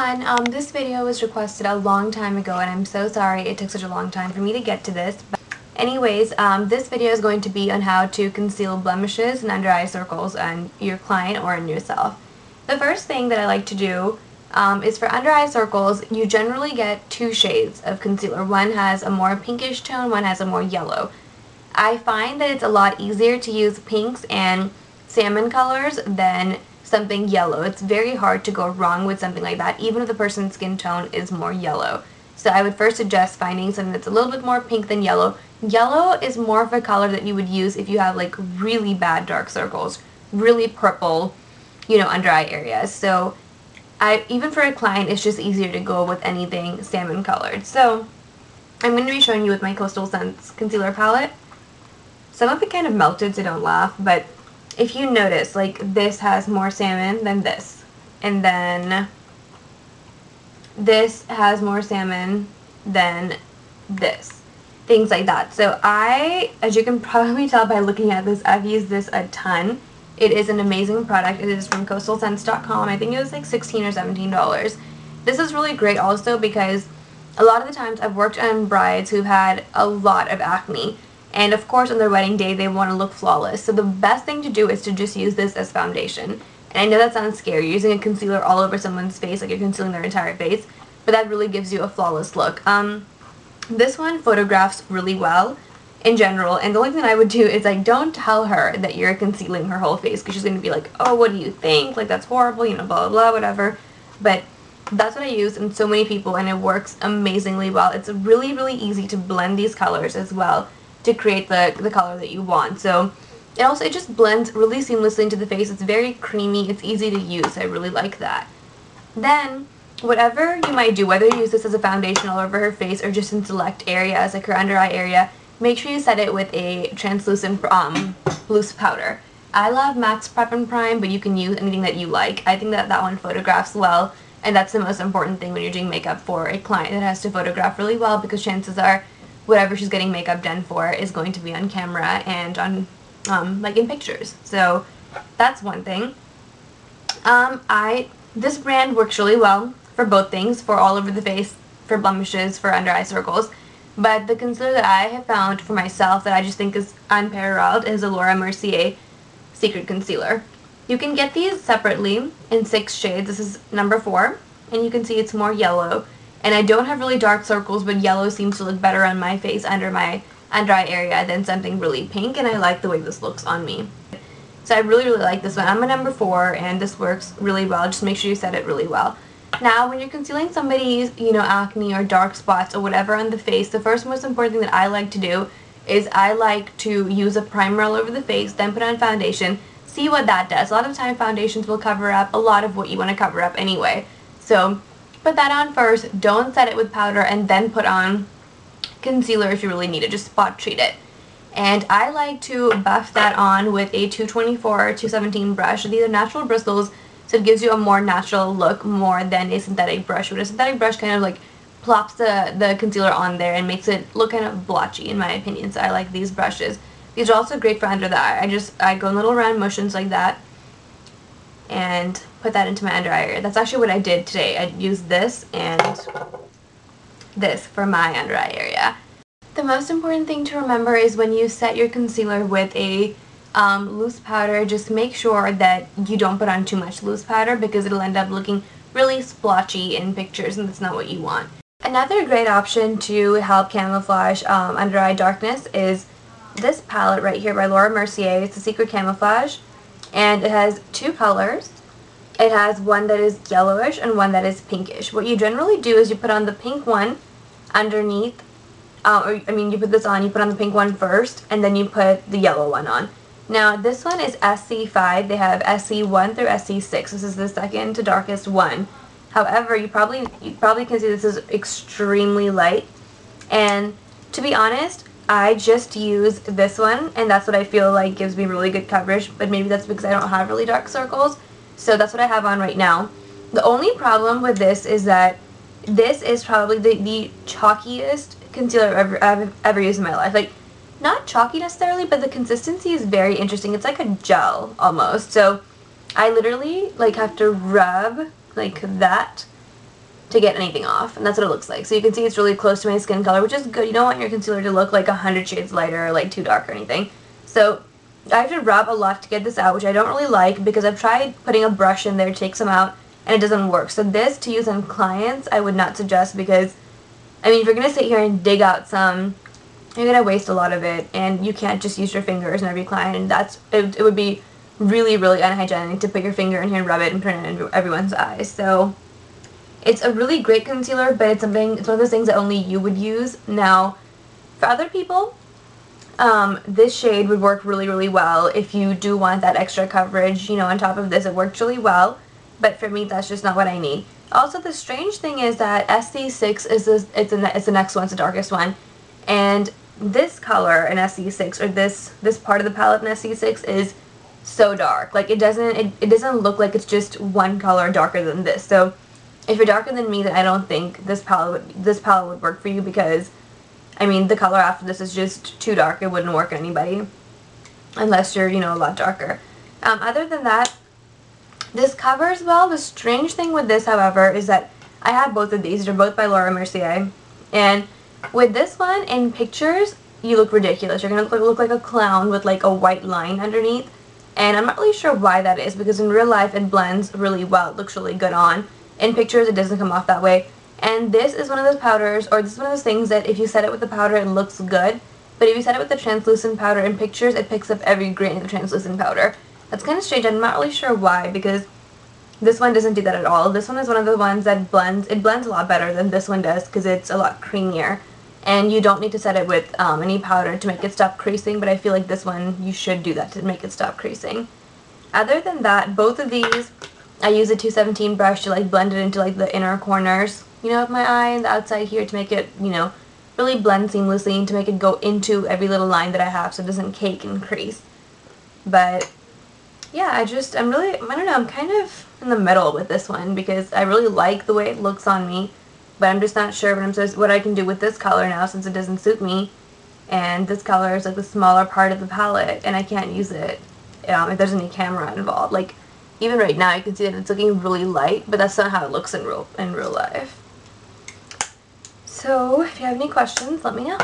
everyone, this video was requested a long time ago and I'm so sorry it took such a long time for me to get to this. But anyways, this video is going to be on how to conceal blemishes and under eye circles on your client or on yourself. The first thing that I like to do is for under eye circles, you generally get two shades of concealer. One has a more pinkish tone, one has a more yellow. I find that it's a lot easier to use pinks and salmon colors than something yellow. It's very hard to go wrong with something like that, even if the person's skin tone is more yellow. So I would first suggest finding something that's a little bit more pink than yellow. Yellow is more of a color that you would use if you have like really bad dark circles, really purple, under eye areas. So even for a client, it's just easier to go with anything salmon colored. So I'm going to be showing you with my Coastal Scents concealer palette. Some of it kind of melted, so don't laugh, but if you notice, like, this has more salmon than this, and then this has more salmon than this, things like that. So as you can probably tell by looking at this, I've used this a ton. It is an amazing product. It is from coastalscents.com. I think it was like $16 or $17. This is really great also because a lot of the times I've worked on brides who've had a lot of acne. And of course on their wedding day they want to look flawless. So the best thing to do is to just use this as foundation. And I know that sounds scary, you're using a concealer all over someone's face, like you're concealing their entire face, but that really gives you a flawless look. This one photographs really well in general, and the only thing I would do is like don't tell her that you're concealing her whole face because she's going to be like, oh, what do you think? Like that's horrible, blah blah blah, whatever. But that's what I use in so many people and it works amazingly well. It's really, really easy to blend these colors as well to create the color that you want. So it just blends really seamlessly into the face. It's very creamy, it's easy to use. I really like that. Then whatever you might do, whether you use this as a foundation all over her face or just in select areas like her under eye area, make sure you set it with a translucent loose powder. I love Max Prep and Prime, but you can use anything that you like. I think that one photographs well, and that's the most important thing when you're doing makeup for a client. It has to photograph really well because chances are whatever she's getting makeup done for is going to be on camera and on like in pictures. So that's one thing. This brand works really well for both things, for all over the face, for blemishes, for under eye circles. But the concealer that I have found for myself that I just think is unparalleled is the Laura Mercier Secret Concealer. You can get these separately in 6 shades. This is number 4, and you can see it's more yellow. And I don't have really dark circles, but yellow seems to look better on my face under my under eye area than something really pink, and I like the way this looks on me. So I really, really like this one. I'm a number 4, and this works really well. Just make sure you set it really well. Now, when you're concealing somebody's, acne or dark spots or whatever on the face, the first most important thing that I like to do is I like to use a primer all over the face, then put on foundation, see what that does. A lot of the time foundations will cover up a lot of what you want to cover up anyway. So put that on first, don't set it with powder, and then put on concealer if you really need it. Just spot treat it. And I like to buff that on with a 224 or 217 brush. These are natural bristles, so it gives you a more natural look more than a synthetic brush. But a synthetic brush kind of like plops the concealer on there and makes it look kind of blotchy in my opinion. So I like these brushes. These are also great for under the eye. I go in little round motions like that and put that into my under eye area. That's actually what I did today. I used this and this for my under eye area. The most important thing to remember is when you set your concealer with a loose powder, just make sure that you don't put on too much loose powder because it'll end up looking really splotchy in pictures and that's not what you want. Another great option to help camouflage under eye darkness is this palette right here by Laura Mercier. It's a Secret Camouflage, and it has 2 colors. It has one that is yellowish and one that is pinkish. What you generally do is you put on the pink one underneath, you put this on, you put on the pink one first, and then you put the yellow one on. Now this one is SC5, they have SC1 through SC6. This is the second to darkest one. However, you probably can see this is extremely light, and to be honest, I just use this one, and that's what I feel like gives me really good coverage, but maybe that's because I don't have really dark circles, so that's what I have on right now. The only problem with this is that this is probably the chalkiest concealer I've ever used in my life. Like, not chalky necessarily, but the consistency is very interesting. It's like a gel almost. So I literally like have to rub like that to get anything off, and that's what it looks like. So you can see it's really close to my skin color, which is good. You don't want your concealer to look like 100 shades lighter or like too dark or anything. So I have to rub a lot to get this out, which I don't really like because I've tried putting a brush in there to take some out and it doesn't work. So this, to use on clients, I would not suggest because, I mean, if you're going to sit here and dig out some, you're going to waste a lot of it, and you can't just use your fingers in every client, and it would be really, really unhygienic to put your finger in here and rub it and put it in everyone's eyes. So it's a really great concealer, but it's one of those things that only you would use. Now, for other people, this shade would work really, really well if you do want that extra coverage, you know, on top of this. It works really well, but for me, that's just not what I need. Also, the strange thing is that SC6 is it's the next one, it's the darkest one, and this color in SC6, or this part of the palette in SC6 is so dark. Like, it doesn't look like it's just one color darker than this. So if you're darker than me, then I don't think this palette would work for you, because I mean, the color after this is just too dark. It wouldn't work on anybody unless you're, you know, a lot darker. Other than that, this covers well. The strange thing with this, however, is that I have both of these. They're both by Laura Mercier, and with this one, in pictures, you look ridiculous. You're going to look like a clown with like a white line underneath, and I'm not really sure why that is, because in real life it blends really well. It looks really good on. In pictures, it doesn't come off that way. And this is one of those powders, or this is one of those things that if you set it with the powder, it looks good, but if you set it with the translucent powder in pictures, it picks up every grain of the translucent powder. That's kind of strange. I'm not really sure why, because this one doesn't do that at all. This one is one of the ones that blends a lot better than this one does, because it's a lot creamier. And you don't need to set it with any powder to make it stop creasing, but I feel like this one, you should do that to make it stop creasing. Other than that, both of these, I use a 217 brush to like blend it into like the inner corners, you know, of my eye and the outside here, to make it, you know, really blend seamlessly and to make it go into every little line that I have so it doesn't cake and crease. But yeah, I don't know, I'm kind of in the middle with this one, because I really like the way it looks on me, but I'm just not sure what I can do with this color now, since it doesn't suit me, and this color is like the smaller part of the palette, and I can't use it if there's any camera involved. Like, even right now, you can see that it's looking really light, but that's not how it looks in real life. So, if you have any questions, let me know.